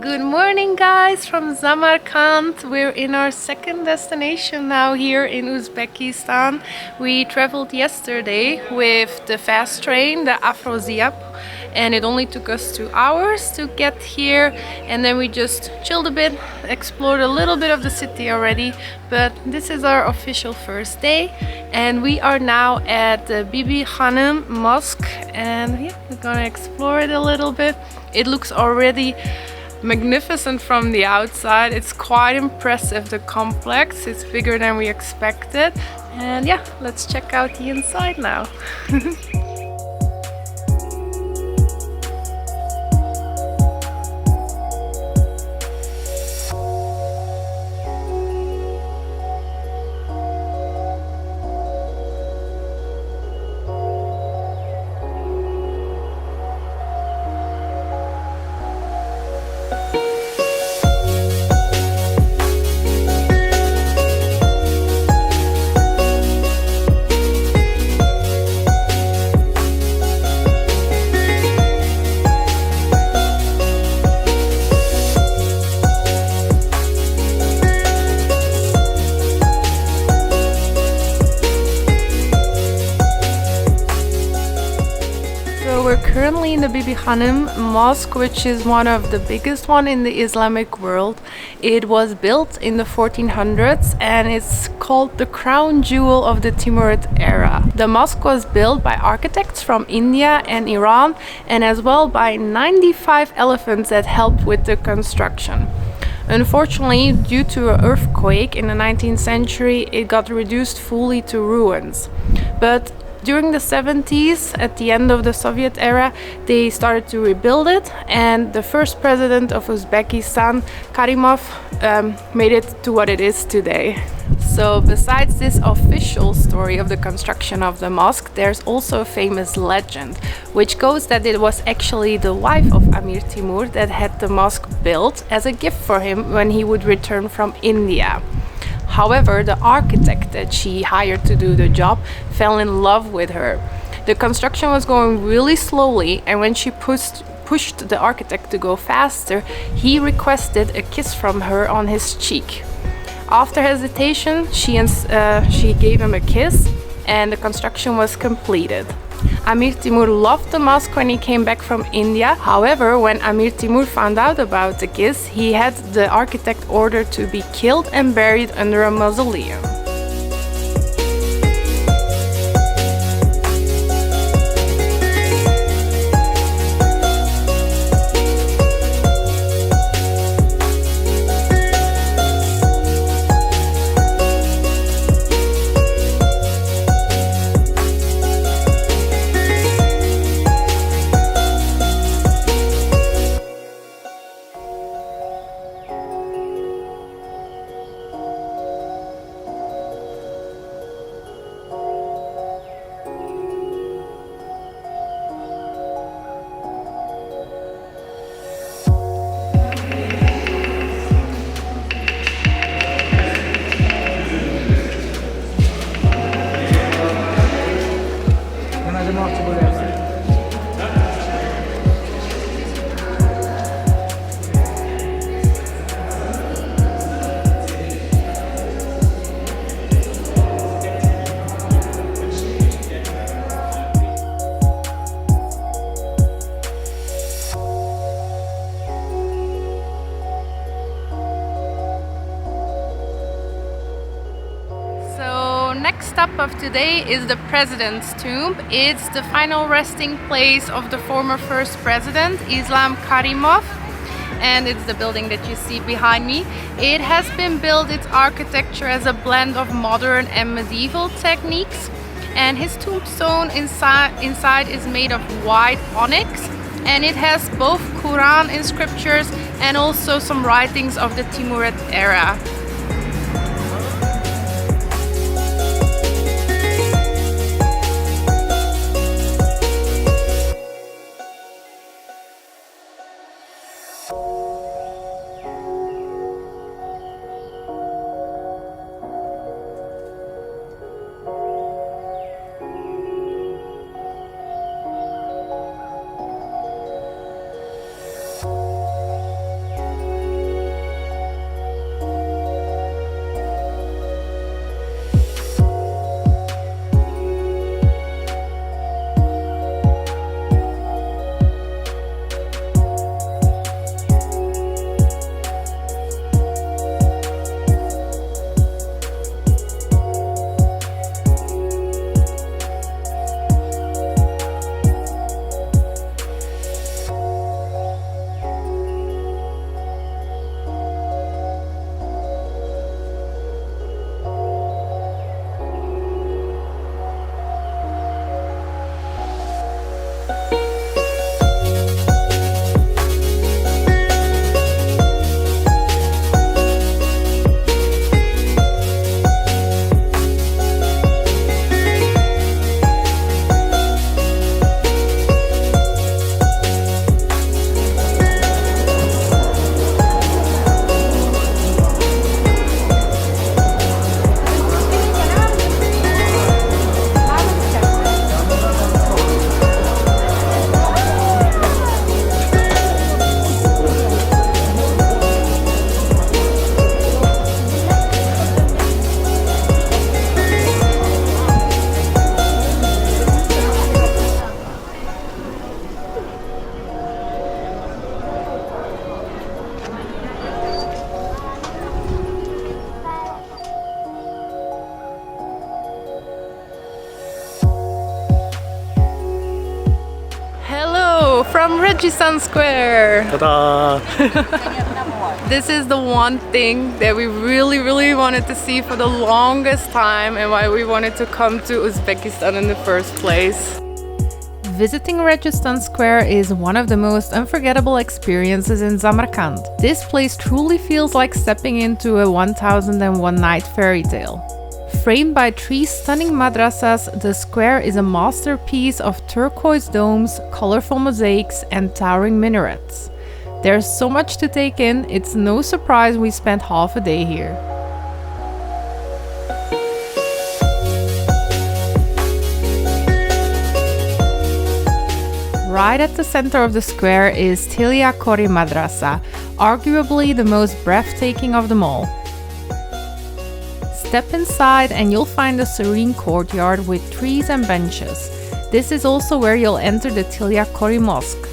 Good morning, guys, from Samarkand. We're in our second destination now here in Uzbekistan. We traveled yesterday with the fast train, the Siyob, and it only took us 2 hours to get here. And then we just chilled a bit, explored a little bit of the city already. But this is our official first day, and we are now at the Bibi Khanum Mosque, and yeah, we're gonna explore it a little bit. It looks already magnificent from the outside. It's quite impressive, the complex. It's bigger than we expected. And yeah, let's check out the inside now. We're currently in the Bibi Khanum Mosque, which is one of the biggest one in the Islamic world. It was built in the 1400s and it's called the crown jewel of the Timurid era. The mosque was built by architects from India and Iran, and as well by 95 elephants that helped with the construction. Unfortunately, due to an earthquake in the 19th century, it got reduced fully to ruins. But during the 70s, at the end of the Soviet era, they started to rebuild it, and the first president of Uzbekistan, Karimov, made it to what it is today. So besides this official story of the construction of the mosque, there's also a famous legend, which goes that it was actually the wife of Amir Timur that had the mosque built as a gift for him when he would return from India. However, the architect that she hired to do the job fell in love with her. The construction was going really slowly, and when she pushed the architect to go faster, he requested a kiss from her on his cheek. After hesitation, she gave him a kiss, and the construction was completed. Amir Timur loved the mosque when he came back from India. However, when Amir Timur found out about the kiss, he had the architect ordered to be killed and buried under a mausoleum. Next stop of today is the President's Tomb. It's the final resting place of the former first president, Islam Karimov, and it's the building that you see behind me. It has been built, its architecture, as a blend of modern and medieval techniques, and his tombstone inside is made of white onyx, and it has both Quran inscriptures and also some writings of the Timurid era. from Registan Square. Ta-da! This is the one thing that we really wanted to see for the longest time and why we wanted to come to Uzbekistan in the first place. Visiting Registan Square is one of the most unforgettable experiences in Samarkand. This place truly feels like stepping into a 1001 night fairy tale. Framed by three stunning madrasas, the square is a masterpiece of turquoise domes, colorful mosaics, and towering minarets. There's so much to take in, it's no surprise we spent half a day here. Right at the center of the square is Tilia Kori Madrasa, arguably the most breathtaking of them all. Step inside and you'll find a serene courtyard with trees and benches. This is also where you'll enter the Tilia Kori Mosque.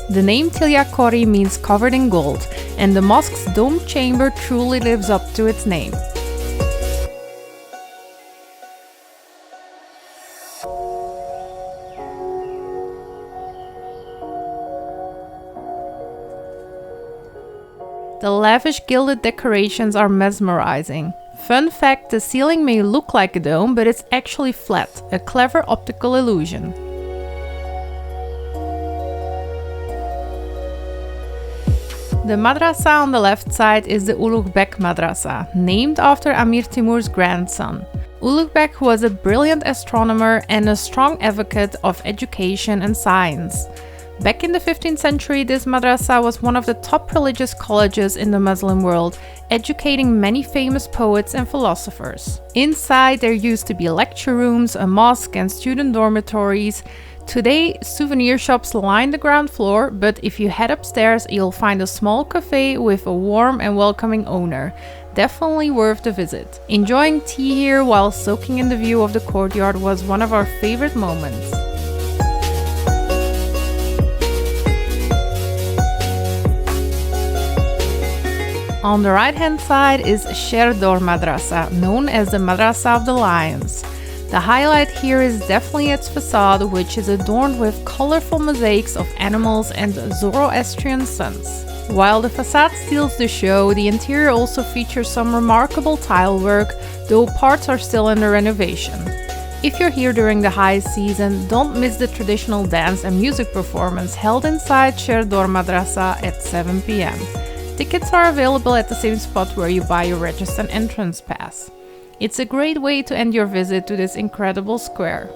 The name Tilia Kori means covered in gold, and the mosque's dome chamber truly lives up to its name. The lavish gilded decorations are mesmerizing. Fun fact, the ceiling may look like a dome, but it's actually flat, a clever optical illusion. The madrasa on the left side is the Ulughbek madrasa, named after Amir Timur's grandson. Ulughbek was a brilliant astronomer and a strong advocate of education and science. Back in the 15th century, this madrasa was one of the top religious colleges in the Muslim world, educating many famous poets and philosophers. Inside, there used to be lecture rooms, a mosque, and student dormitories. Today, souvenir shops line the ground floor, but if you head upstairs, you'll find a small cafe with a warm and welcoming owner. Definitely worth a visit. Enjoying tea here while soaking in the view of the courtyard was one of our favorite moments. On the right-hand side is Sherdor Madrasa, known as the Madrasa of the Lions. The highlight here is definitely its facade, which is adorned with colorful mosaics of animals and Zoroastrian suns. While the facade steals the show, the interior also features some remarkable tile work, though parts are still under renovation. If you're here during the high season, don't miss the traditional dance and music performance held inside Sherdor Madrasa at 7 p.m. Tickets are available at the same spot where you buy your Registan entrance pass. It's a great way to end your visit to this incredible square.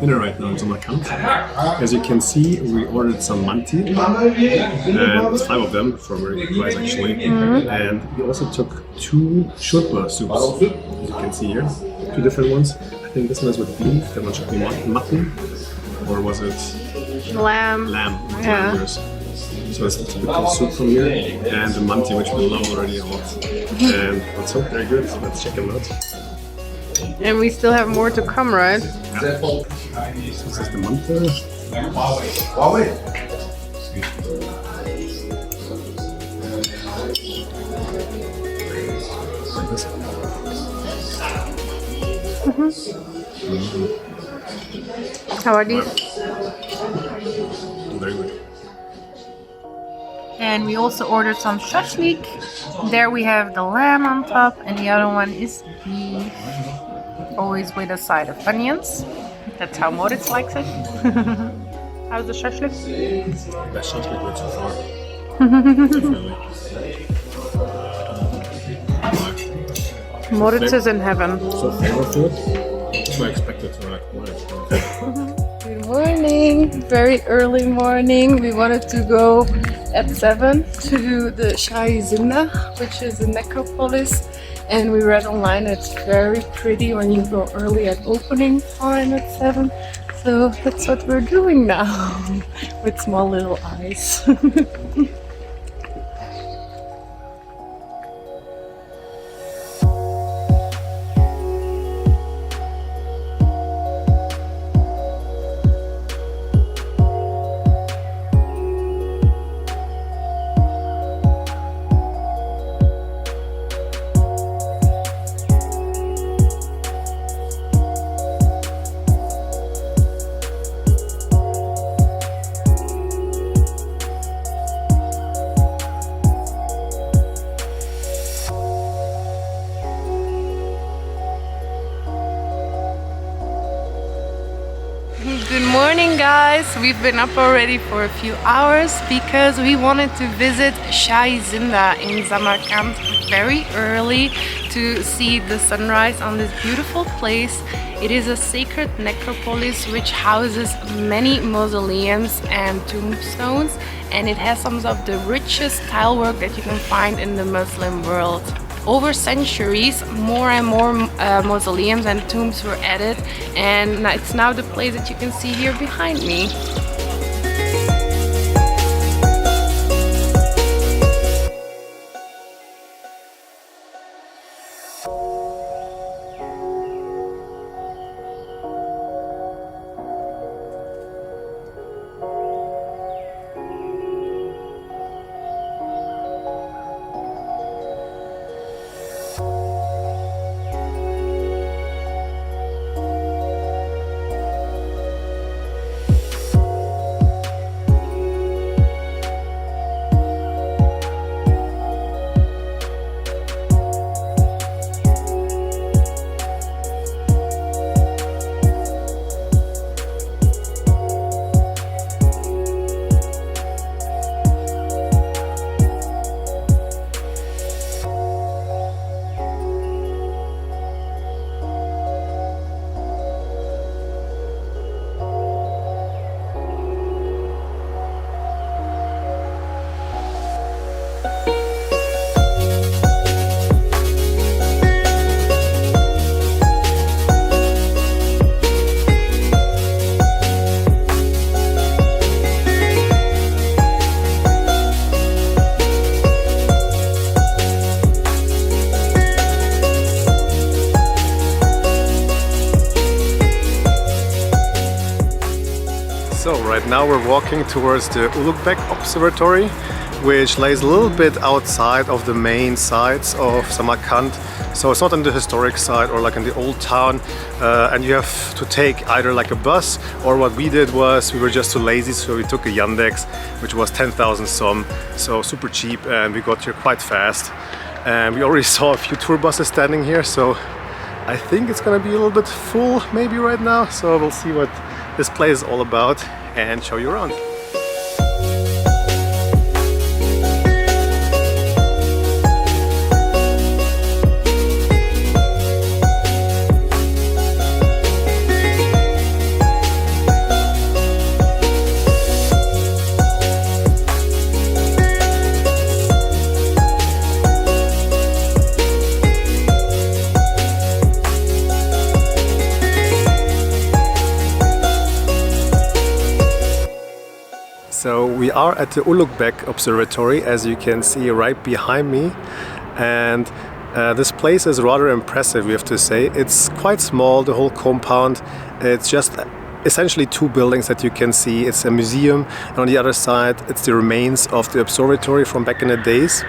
Dinner right now in Samarkand. As you can see, we ordered some manti, and it's 5 of them for a very good price actually. And we also took 2 shurpa soups, as you can see here, 2 different ones. I think this one is with beef, that one should be mutton, or was it Lamb. Lamb. Yeah. So it's a bit of soup from here, and the manti, which we love already a lot. And it's so very good, so let's check them out. And we still have more to come, right? Yeah. This is the manti. Like this. How are these? Very good. And we also ordered some shashlik. There we have the lamb on top, and the other one is beef. Always with a side of onions. That's how Moritz likes it. How's the shashlik? Best shashlik we've so far. Definitely. Moritz is in heaven. So flavorful. That's what I expected to like. Good morning. Very early morning. We wanted to go at 7 to the Shah-i-Zinda, which is a necropolis And we read online it's very pretty when you go early at opening time at 7. So that's what we're doing now with small little eyes. Good morning guys, we've been up already for a few hours because we wanted to visit Shah-i-Zinda in Samarkand very early to see the sunrise on this beautiful place. It is a sacred necropolis which houses many mausoleums and tombstones, and it has some of the richest tile work that you can find in the Muslim world. Over centuries, more and more mausoleums and tombs were added, and it's now the place that you can see here behind me. So right now we're walking towards the Ulughbek Observatory, which lays a little bit outside of the main sites of Samarkand. So it's not on the historic side or like in the old town, and you have to take either like a bus, or what we did was we were just too lazy, so we took a Yandex, which was 10,000 som, so super cheap, and we got here quite fast. And we already saw a few tour buses standing here, so I think it's gonna be a little bit full maybe right now, so we'll see what this place is all about and show you around. So we are at the Ulughbek Observatory, as you can see right behind me, and this place is rather impressive, we have to say. It's quite small, the whole compound. It's just essentially two buildings that you can see. It's a museum, and on the other side it's the remains of the observatory from back in the days.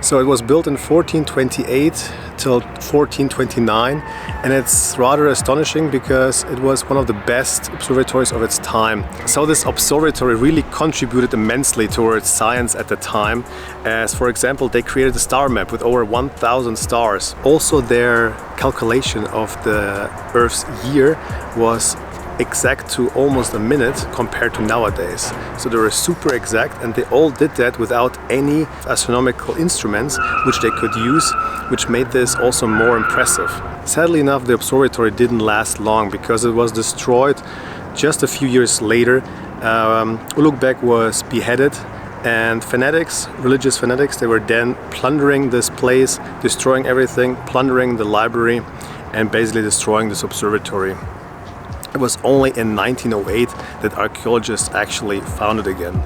So it was built in 1428 till 1429, and it's rather astonishing because it was one of the best observatories of its time. So this observatory really contributed immensely towards science at the time, as for example they created a star map with over 1,000 stars. Also their calculation of the Earth's year was exact to almost a minute compared to nowadays. So they were super exact, and they all did that without any astronomical instruments which they could use, which made this also more impressive. Sadly enough, the observatory didn't last long because it was destroyed just a few years later. Ulughbek was beheaded, And fanatics, religious fanatics, they were then plundering this place, destroying everything, plundering the library, and basically destroying this observatory. It was only in 1908 that archaeologists actually found it again.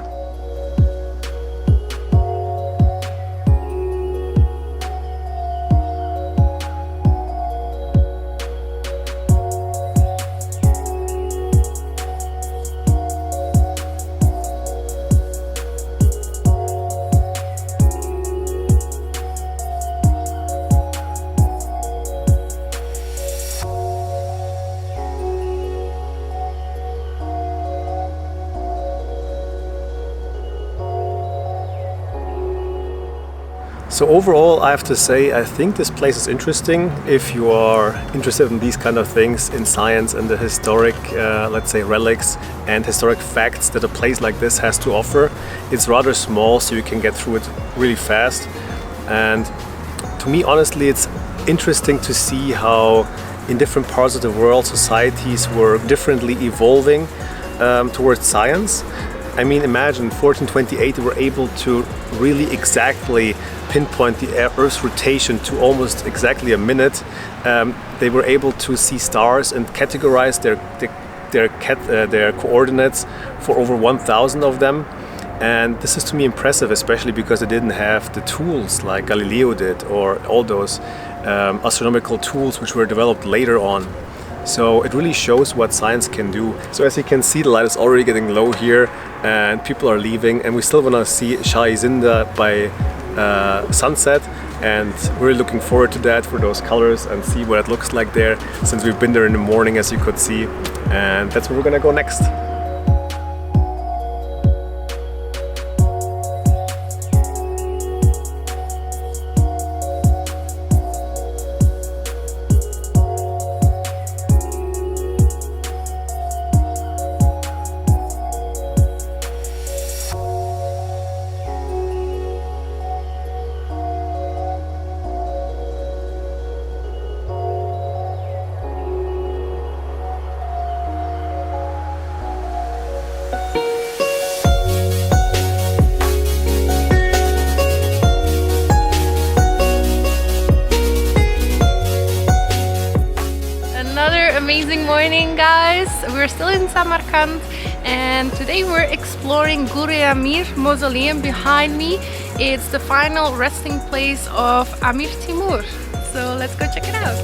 So overall, I have to say, I think this place is interesting if you are interested in these kind of things, in science and the historic, let's say, relics and historic facts that a place like this has to offer. It's rather small, so you can get through it really fast. And to me, honestly, it's interesting to see how in different parts of the world societies were differently evolving towards science. I mean, imagine 1428 they were able to really exactly pinpoint the Earth's rotation to almost exactly a minute. They were able to see stars and categorize their coordinates for over 1,000 of them. And this is to me impressive, especially because they didn't have the tools like Galileo did, or all those astronomical tools which were developed later on. So it really shows what science can do. So as you can see, the light is already getting low here and people are leaving, and we still want to see Shah-i-Zinda by sunset, and we're really looking forward to that, for those colors, and see what it looks like there, since we've been there in the morning, as you could see, and that's where we're gonna go next. Amazing morning, guys. We're still in Samarkand and today we're exploring Gur-e-Amir Mausoleum behind me. It's the final resting place of Amir Timur. So let's go check it out.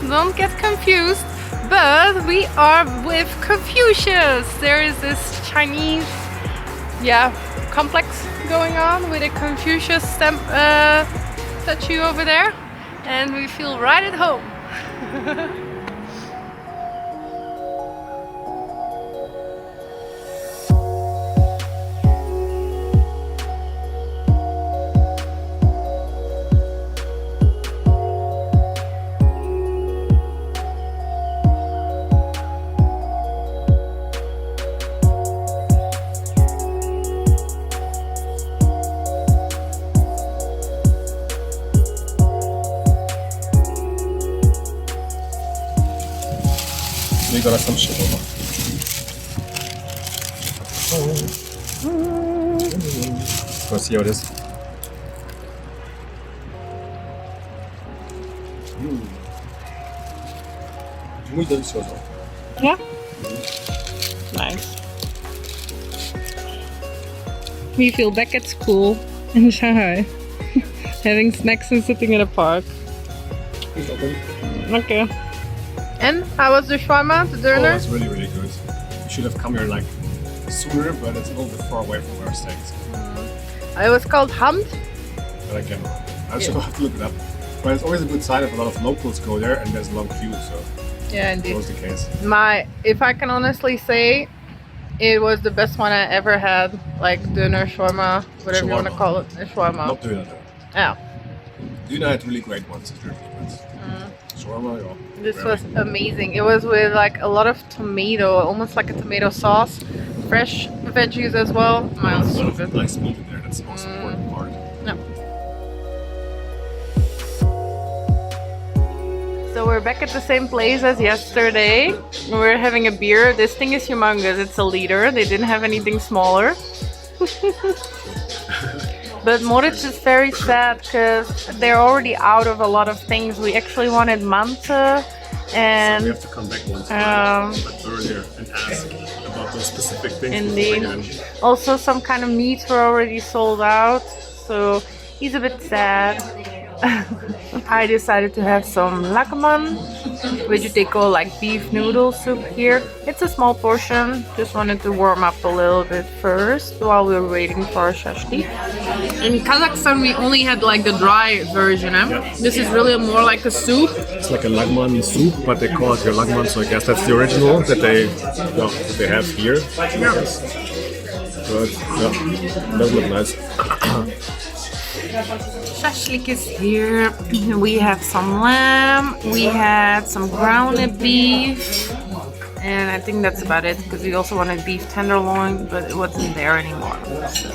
Don't get confused, but we are with Confucius. There is this Chinese, complex going on with a Confucius statue over there, and we feel right at home. we got us some shawarma. Let's see how it is. Muy delicioso. Yeah. Nice. We feel back at school in Shanghai, having snacks and sitting in a park. Okay. And how was the shawarma, the Oh, dinner? it's really, really good. We should have come here like sooner, but it's a little bit far away from where we're staying. It was called Hamd. But again, I still have to look it up. But it's always a good sign if a lot of locals go there and there's a long queue, so Yeah, that indeed. was the case. If I can honestly say, it was the best one I ever had. Like dinner, shawarma, whatever you want to Shawarma. call it, a shawarma. Not doing that. Yeah, Duna had really great ones. It's really good. Shawarma, yeah. this Very was amazing. It was with like a lot of tomato, almost like a tomato sauce, fresh veggies as well. There's Man, a lot so of good. nice meat in there. That's the most important part. No. So we're back at the same place as yesterday. We're having a beer. This thing is humongous. It's a liter. They didn't have anything smaller. But Moritz is very sad because they're already out of a lot of things. We actually wanted mante So we and have to come back once like earlier and ask about those specific things. Indeed. before we get in. also some kind of meats were already sold out. So he's a bit sad. I decided to have some lakman, which they call like beef noodle soup here. It's a small portion, just wanted to warm up a little bit first while we were waiting for our shashlik. In Kazakhstan we only had like the dry version, This is really more like a soup. It's like a lagman soup, but they call it your lagman, so I guess that's the original that they have here. But yeah, does look nice. Shashlik is here. We have some lamb, we had some grounded beef, and I think that's about it because we also wanted beef tenderloin, but it wasn't there anymore. So